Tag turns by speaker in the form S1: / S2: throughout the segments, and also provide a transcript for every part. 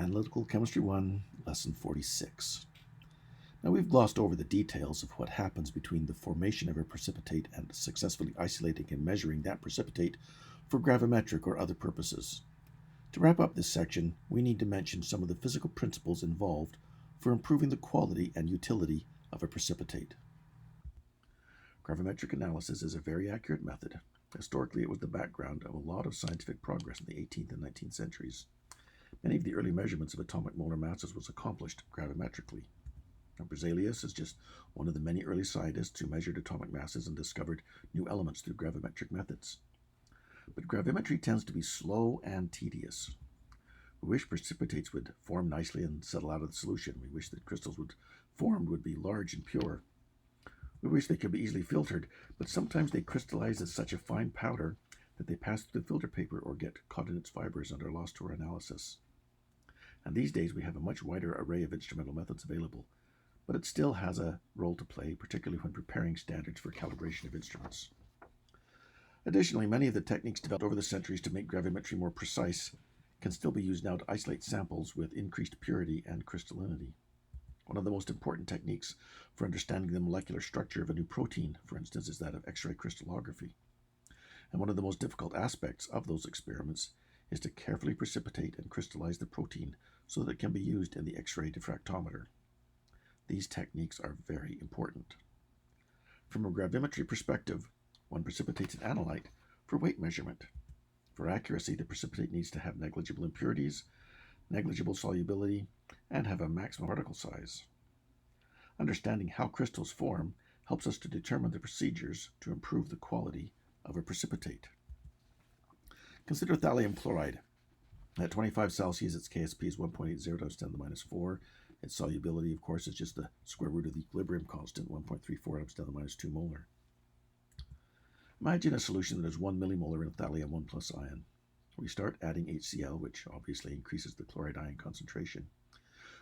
S1: Analytical Chemistry 1, Lesson 46. Now we've glossed over the details of what happens between the formation of a precipitate and successfully isolating and measuring that precipitate for gravimetric or other purposes. To wrap up this section, we need to mention some of the physical principles involved for improving the quality and utility of a precipitate. Gravimetric analysis is a very accurate method. Historically, it was the background of a lot of scientific progress in the 18th and 19th centuries. Many of the early measurements of atomic molar masses was accomplished gravimetrically. Now, Berzelius is just one of the many early scientists who measured atomic masses and discovered new elements through gravimetric methods. But gravimetry tends to be slow and tedious. We wish precipitates would form nicely and settle out of the solution. We wish that crystals would be large and pure. We wish they could be easily filtered, but sometimes they crystallize as such a fine powder that they pass through the filter paper or get caught in its fibers and are lost to our analysis. And these days we have a much wider array of instrumental methods available, but it still has a role to play, particularly when preparing standards for calibration of instruments. Additionally, many of the techniques developed over the centuries to make gravimetry more precise can still be used now to isolate samples with increased purity and crystallinity. One of the most important techniques for understanding the molecular structure of a new protein, for instance, is that of X-ray crystallography. And one of the most difficult aspects of those experiments is to carefully precipitate and crystallize the protein so that it can be used in the X-ray diffractometer. These techniques are very important. From a gravimetry perspective, one precipitates an analyte for weight measurement. For accuracy, the precipitate needs to have negligible impurities, negligible solubility, and have a maximum particle size. Understanding how crystals form helps us to determine the procedures to improve the quality of a precipitate. Consider thallium chloride. At 25 Celsius, its KSP is 1.80 times 10 to the minus 4. Its solubility, of course, is just the square root of the equilibrium constant, 1.34 times 10 to the minus 2 molar. Imagine a solution that is 1 millimolar in thallium 1 plus ion. We start adding HCl, which obviously increases the chloride ion concentration.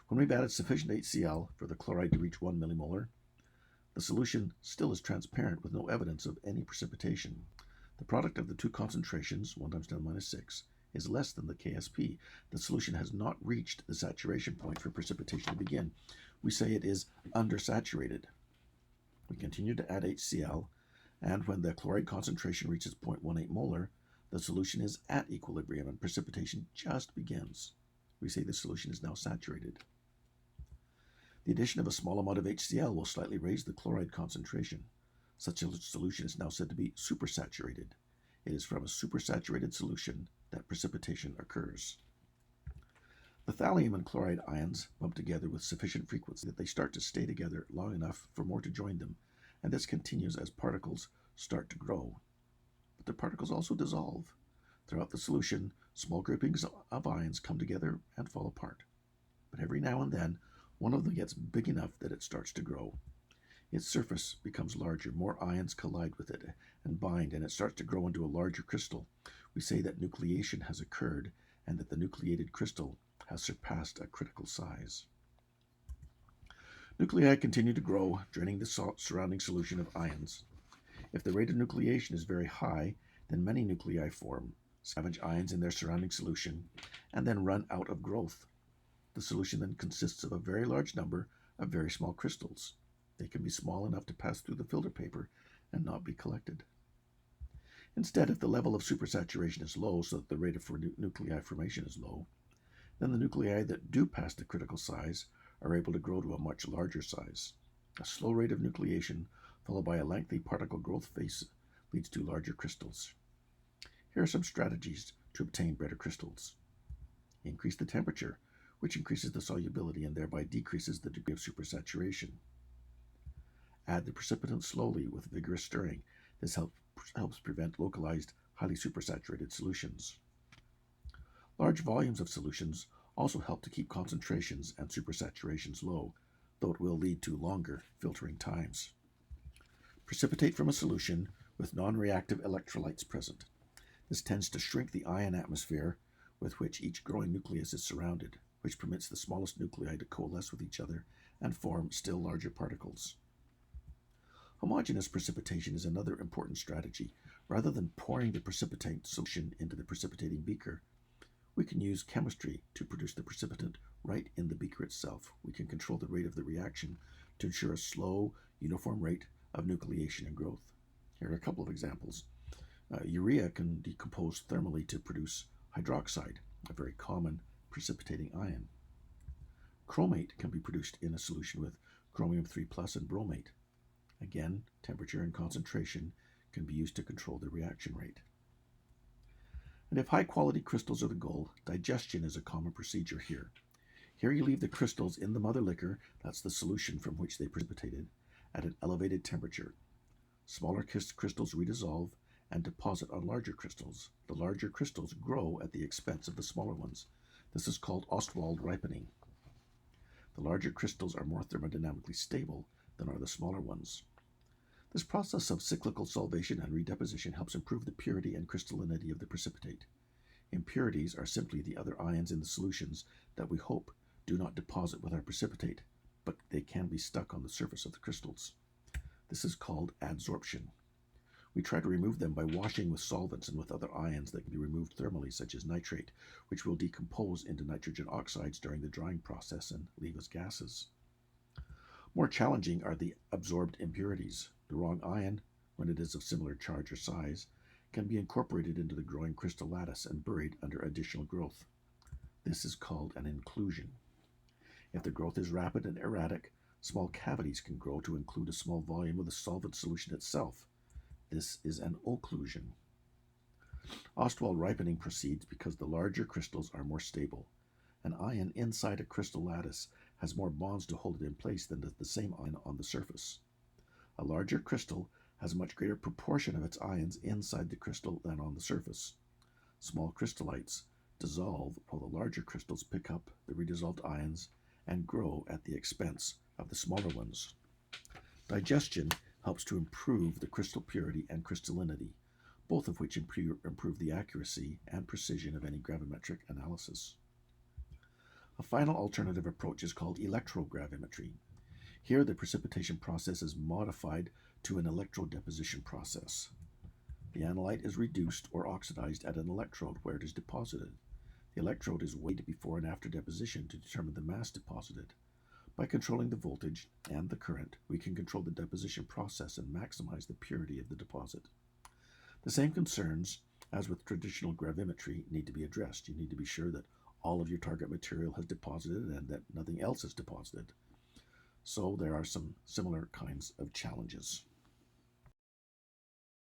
S1: When we've added sufficient HCl for the chloride to reach 1 millimolar, the solution still is transparent with no evidence of any precipitation. The product of the two concentrations, 1 times 10 to the minus 6, is less than the KSP. The solution has not reached the saturation point for precipitation to begin. We say it is undersaturated. We continue to add HCl, and when the chloride concentration reaches 0.18 molar, the solution is at equilibrium and precipitation just begins. We say the solution is now saturated. The addition of a small amount of HCl will slightly raise the chloride concentration. Such a solution is now said to be supersaturated. It is from a supersaturated solution that precipitation occurs. The thallium and chloride ions bump together with sufficient frequency that they start to stay together long enough for more to join them, and this continues as particles start to grow. But the particles also dissolve. Throughout the solution, small groupings of ions come together and fall apart. But every now and then, one of them gets big enough that it starts to grow. Its surface becomes larger, more ions collide with it and bind, and it starts to grow into a larger crystal. We say that nucleation has occurred and that the nucleated crystal has surpassed a critical size. Nuclei continue to grow, draining the surrounding solution of ions. If the rate of nucleation is very high, then many nuclei form, scavenge ions in their surrounding solution, and then run out of growth. The solution then consists of a very large number of very small crystals. They can be small enough to pass through the filter paper and not be collected. Instead, if the level of supersaturation is low so that the rate of nuclei formation is low, then the nuclei that do pass the critical size are able to grow to a much larger size. A slow rate of nucleation followed by a lengthy particle growth phase leads to larger crystals. Here are some strategies to obtain better crystals. Increase the temperature, which increases the solubility and thereby decreases the degree of supersaturation. Add the precipitant slowly with vigorous stirring. This helps prevent localized, highly supersaturated solutions. Large volumes of solutions also help to keep concentrations and supersaturations low, though it will lead to longer filtering times. Precipitate from a solution with non-reactive electrolytes present. This tends to shrink the ion atmosphere with which each growing nucleus is surrounded, which permits the smallest nuclei to coalesce with each other and form still larger particles. Homogeneous precipitation is another important strategy. Rather than pouring the precipitate solution into the precipitating beaker, We can use chemistry to produce the precipitant right in the beaker itself. We can control the rate of the reaction to ensure a slow, uniform rate of nucleation and growth. Here are a couple of examples. Urea can decompose thermally to produce hydroxide, a very common precipitating ion. Chromate can be produced in a solution with chromium 3 plus and bromate. Again, temperature and concentration can be used to control the reaction rate. And if high-quality crystals are the goal, digestion is a common procedure here. Here you leave the crystals in the mother liquor, that's the solution from which they precipitated, at an elevated temperature. Smaller crystals redissolve and deposit on larger crystals. The larger crystals grow at the expense of the smaller ones. This is called Ostwald ripening. The larger crystals are more thermodynamically stable than are the smaller ones. This process of cyclical solvation and redeposition helps improve the purity and crystallinity of the precipitate. Impurities are simply the other ions in the solutions that we hope do not deposit with our precipitate, but they can be stuck on the surface of the crystals. This is called adsorption. We try to remove them by washing with solvents and with other ions that can be removed thermally, such as nitrate, which will decompose into nitrogen oxides during the drying process and leave as gases. More challenging are the absorbed impurities. The wrong ion, when it is of similar charge or size, can be incorporated into the growing crystal lattice and buried under additional growth. This is called an inclusion. If the growth is rapid and erratic, small cavities can grow to include a small volume of the solvent solution itself. This is an occlusion. Ostwald ripening proceeds because the larger crystals are more stable. An ion inside a crystal lattice has more bonds to hold it in place than the same ion on the surface. A larger crystal has a much greater proportion of its ions inside the crystal than on the surface. Small crystallites dissolve while the larger crystals pick up the redissolved ions and grow at the expense of the smaller ones. Digestion helps to improve the crystal purity and crystallinity, both of which improve the accuracy and precision of any gravimetric analysis. A final alternative approach is called Electro Gravimetry. Here the precipitation process is modified to an electrodeposition process. The analyte is reduced or oxidized at an electrode where it is deposited. The electrode is weighed before and after deposition to determine the mass deposited. By controlling the voltage and the current, we can control the deposition process and maximize the purity of the deposit. The same concerns as with traditional gravimetry need to be addressed. You need to be sure that all of your target material has deposited and that nothing else is deposited. So there are some similar kinds of challenges.